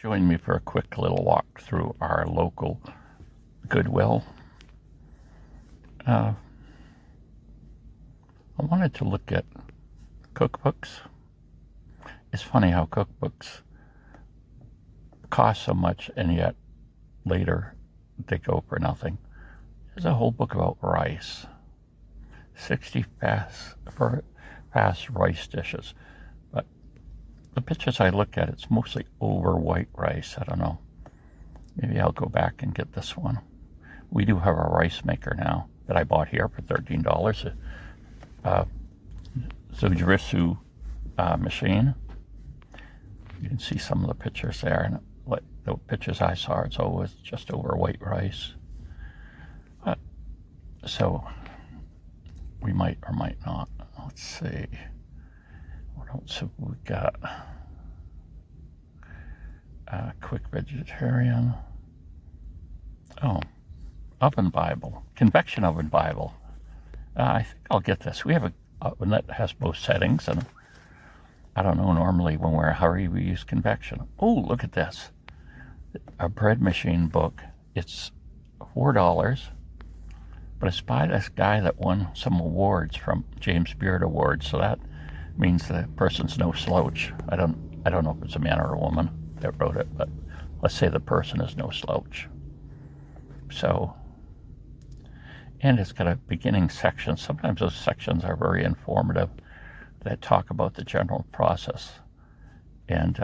Join me for a quick little walk through our local Goodwill. I wanted to look at cookbooks. It's funny how cookbooks cost so much and yet later they go for nothing. There's a whole book about rice. 60 fast rice dishes. But the pictures I look at, it's mostly over white rice. I don't know. Maybe I'll go back and get this one. We do have a rice maker now that I bought here for $13. Zujirisu machine. You can see some of the pictures there, and what the pictures I saw, it's always just over white rice. So we might or might not. Let's see. What else have we got? Quick vegetarian. Oh, oven Bible. Convection oven Bible. I think I'll get this. We have a oven that has both settings, and I don't know, normally when we're in a hurry we use convection. Oh, look at this. A bread machine book. It's $4, but it's by this guy that won some awards from James Beard Awards, so that means the person's no slouch. I don't know if it's a man or a woman that wrote it, but let's say the person is no slouch. So, and it's got a beginning section. Sometimes those sections are very informative that talk about the general process. And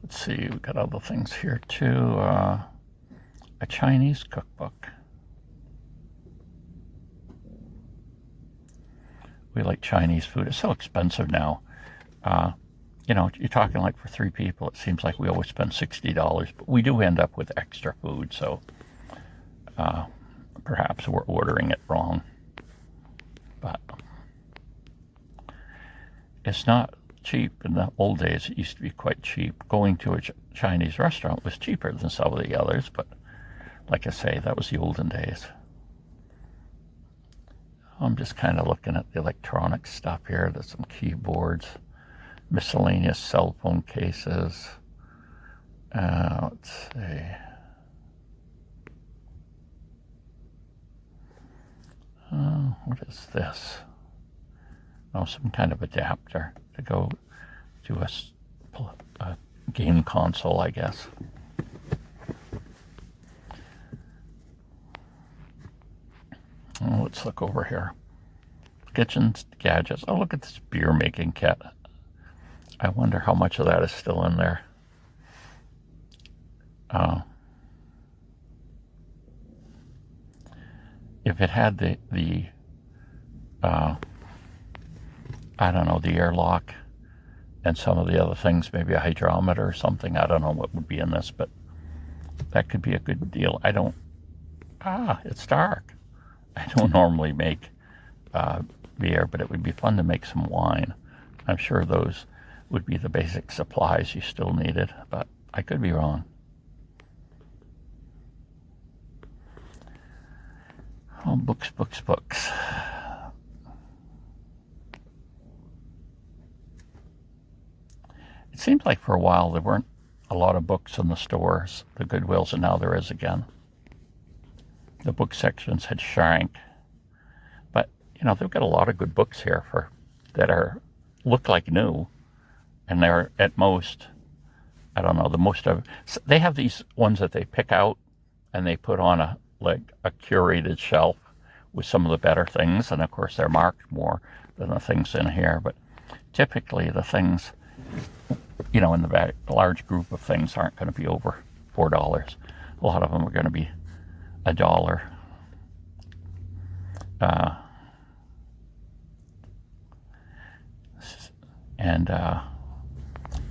let's see, we've got other things here too. A Chinese cookbook. We like Chinese food. It's so expensive now. You know, you're talking like for 3 people, it seems like we always spend $60, but we do end up with extra food, so perhaps we're ordering it wrong. But it's not cheap. In the old days, it used to be quite cheap. Going to a Chinese restaurant was cheaper than some of the others, but like I say, that was the olden days. I'm just kind of looking at the electronic stuff here. There's some keyboards, miscellaneous cell phone cases. Let's see. What is this? Oh, some kind of adapter to go to a game console, I guess. Oh, let's look over here. Kitchen gadgets. Oh, look at this beer making kit. I wonder how much of that is still in there. If it had the I don't know, the airlock and some of the other things, maybe a hydrometer or something. I don't know what would be in this, but that could be a good deal. It's dark. I don't normally make beer, but it would be fun to make some wine. I'm sure those would be the basic supplies you still needed, but I could be wrong. Oh, books. It seemed like for a while there weren't a lot of books in the stores, the Goodwills, and now there is again. The book sections had shrank, but you know, they've got a lot of good books here that look like new, and they're at most, I don't know, they have these ones that they pick out and they put on a curated shelf with some of the better things, and of course they're marked more than the things in here, but typically the things, you know, in the back, a large group of things aren't going to be over $4. A lot of them are going to be $1. And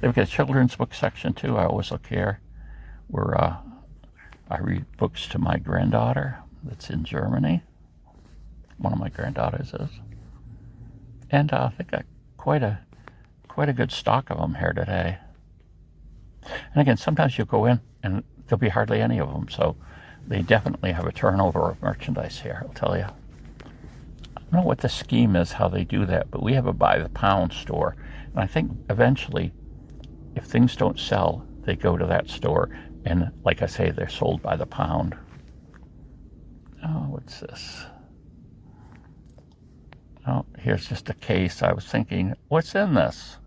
they've got a children's book section too. I always look here where I read books to my granddaughter that's in Germany. One of my granddaughters is. And they got quite a good stock of them here today. And again, sometimes you'll go in and there'll be hardly any of them, so they definitely have a turnover of merchandise here, I'll tell you. I don't know what the scheme is, how they do that, but we have a by the pound store, and I think eventually if things don't sell, they go to that store. And like I say, they're sold by the pound. Oh, what's this? Oh, here's just a case. I was thinking, what's in this?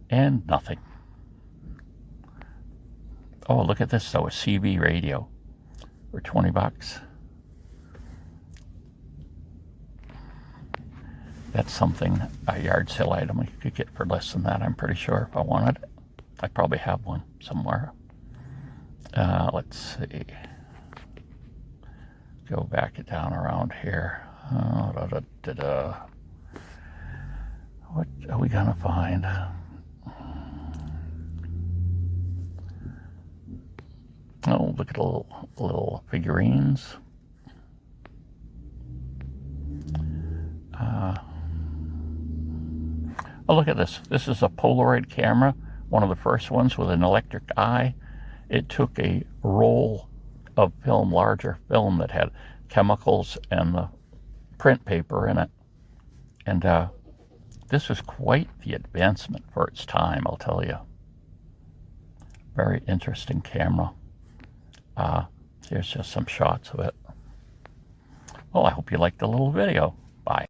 And nothing. Oh, look at this though, a CB radio for 20 bucks. That's something, a yard sale item you could get for less than that, I'm pretty sure, if I wanted it. I probably have one somewhere. Let's see. Go back down around here. What are we gonna find? Oh, look at the little figurines. Oh, look at this. This is a Polaroid camera, one of the first ones with an electric eye. It took a roll of film, larger film that had chemicals and the print paper in it. And this is quite the advancement for its time, I'll tell you. Very interesting camera. Here's just some shots of it. Well, I hope you liked the little video. Bye.